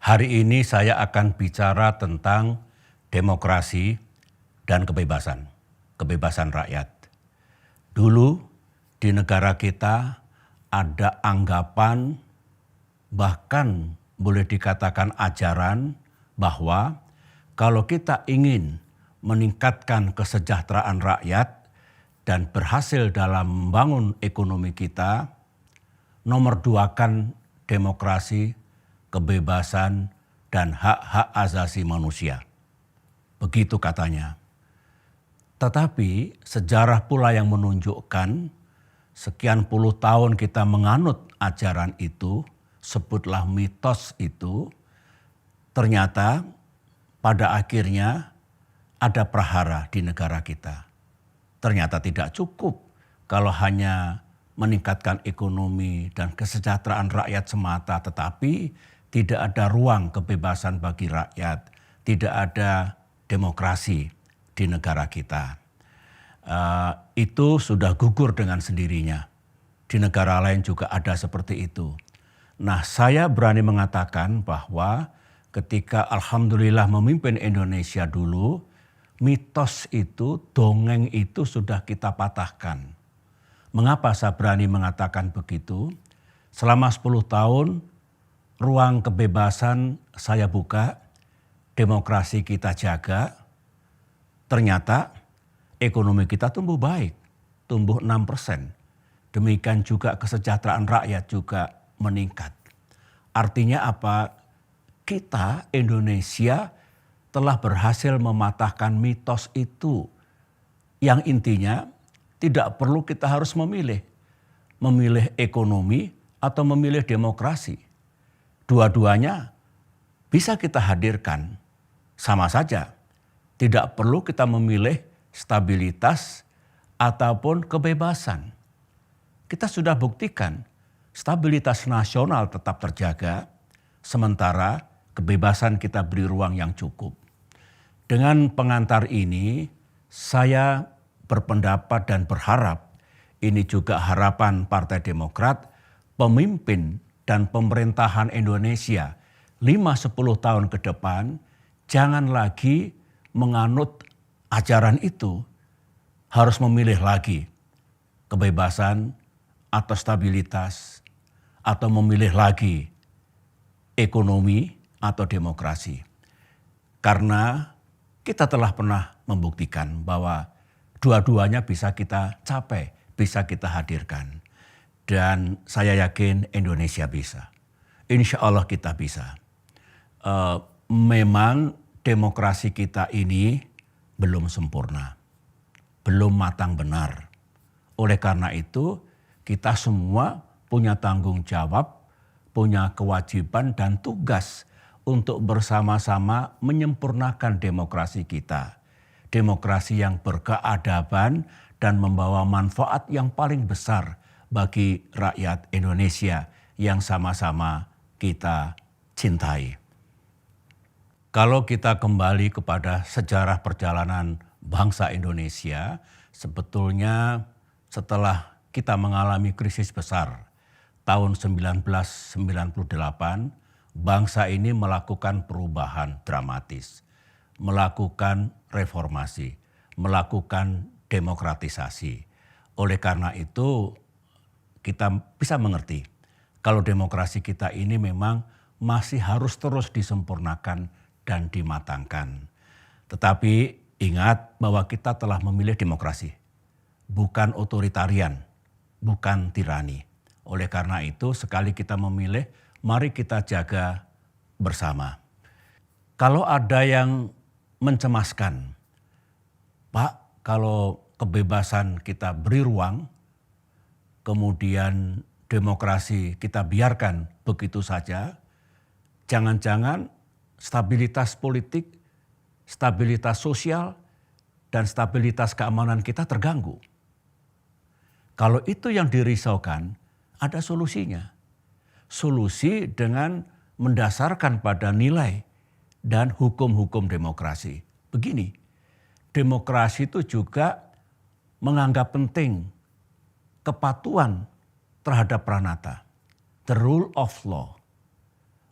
Hari ini saya akan bicara tentang demokrasi dan kebebasan rakyat. Dulu di negara kita ada anggapan, bahkan boleh dikatakan ajaran bahwa kalau kita ingin meningkatkan kesejahteraan rakyat dan berhasil dalam membangun ekonomi kita, nomor duakan demokrasi, kebebasan, dan hak-hak asasi manusia. Begitu katanya. Tetapi sejarah pula yang menunjukkan sekian puluh tahun kita menganut ajaran itu, sebutlah mitos itu, ternyata pada akhirnya ada prahara di negara kita. Ternyata tidak cukup kalau hanya meningkatkan ekonomi dan kesejahteraan rakyat semata, tetapi tidak ada ruang kebebasan bagi rakyat, tidak ada demokrasi di negara kita. Itu sudah gugur dengan sendirinya. Di negara lain juga ada seperti itu. Nah, saya berani mengatakan bahwa ketika alhamdulillah memimpin Indonesia dulu, mitos itu, dongeng itu sudah kita patahkan. Mengapa saya berani mengatakan begitu? Selama 10 tahun, ruang kebebasan saya buka, demokrasi kita jaga, ternyata ekonomi kita tumbuh baik, tumbuh 6%. Demikian juga kesejahteraan rakyat juga meningkat. Artinya apa? Kita, Indonesia, telah berhasil mematahkan mitos itu. Yang intinya tidak perlu kita harus memilih ekonomi atau memilih demokrasi. Dua-duanya bisa kita hadirkan sama saja. Tidak perlu kita memilih stabilitas ataupun kebebasan. Kita sudah buktikan stabilitas nasional tetap terjaga, sementara kebebasan kita beri ruang yang cukup. Dengan pengantar ini, saya berpendapat dan berharap, ini juga harapan Partai Demokrat, pemimpin dan pemerintahan Indonesia 5-10 tahun ke depan jangan lagi menganut ajaran itu, harus memilih lagi kebebasan atau stabilitas, atau memilih lagi ekonomi atau demokrasi. Karena kita telah pernah membuktikan bahwa dua-duanya bisa kita capai, bisa kita hadirkan. Dan saya yakin Indonesia bisa. Insya Allah kita bisa. Memang demokrasi kita ini belum sempurna, belum matang benar. Oleh karena itu kita semua punya tanggung jawab, punya kewajiban dan tugas untuk bersama-sama menyempurnakan demokrasi kita. Demokrasi yang berkeadaban dan membawa manfaat yang paling besar bagi rakyat Indonesia yang sama-sama kita cintai. Kalau kita kembali kepada sejarah perjalanan bangsa Indonesia, sebetulnya setelah kita mengalami krisis besar tahun 1998, bangsa ini melakukan perubahan dramatis, melakukan reformasi, melakukan demokratisasi. Oleh karena itu, kita bisa mengerti kalau demokrasi kita ini memang masih harus terus disempurnakan dan dimatangkan. Tetapi ingat bahwa kita telah memilih demokrasi, bukan otoritarian, bukan tirani. Oleh karena itu sekali kita memilih, mari kita jaga bersama. Kalau ada yang mencemaskan, Pak, kalau kebebasan kita beri ruang, kemudian demokrasi kita biarkan begitu saja, jangan-jangan stabilitas politik, stabilitas sosial, dan stabilitas keamanan kita terganggu. Kalau itu yang dirisaukan, ada solusinya. Solusi dengan mendasarkan pada nilai dan hukum-hukum demokrasi. Begini, demokrasi itu juga menganggap penting kepatuhan terhadap pranata, the rule of law.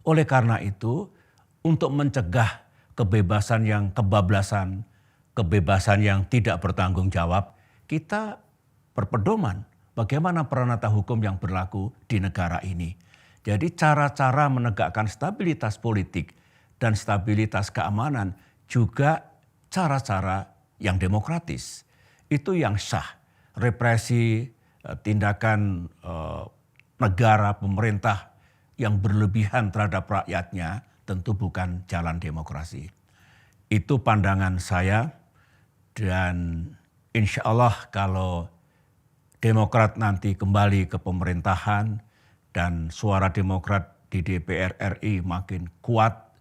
Oleh karena itu, untuk mencegah kebebasan yang kebablasan, kebebasan yang tidak bertanggung jawab, kita berpedoman bagaimana peranata hukum yang berlaku di negara ini. Jadi cara-cara menegakkan stabilitas politik dan stabilitas keamanan juga cara-cara yang demokratis. Itu yang sah. Represi, tindakan negara, pemerintah yang berlebihan terhadap rakyatnya tentu bukan jalan demokrasi. Itu pandangan saya, dan insya Allah kalau Demokrat nanti kembali ke pemerintahan dan suara Demokrat di DPR RI makin kuat,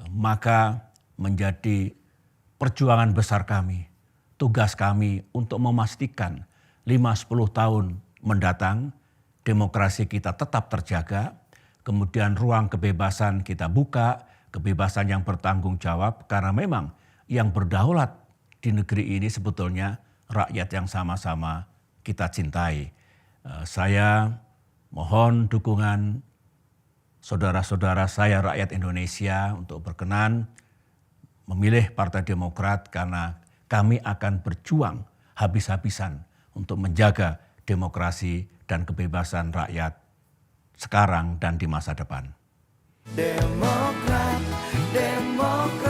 maka menjadi perjuangan besar kami, tugas kami untuk memastikan 5-10 tahun mendatang demokrasi kita tetap terjaga, kemudian ruang kebebasan kita buka, kebebasan yang bertanggung jawab, karena memang yang berdaulat di negeri ini sebetulnya rakyat yang sama-sama kita cintai. Saya mohon dukungan saudara-saudara saya rakyat Indonesia untuk berkenan memilih Partai Demokrat, karena kami akan berjuang habis-habisan untuk menjaga demokrasi dan kebebasan rakyat sekarang dan di masa depan. Demokrat, Demokrat.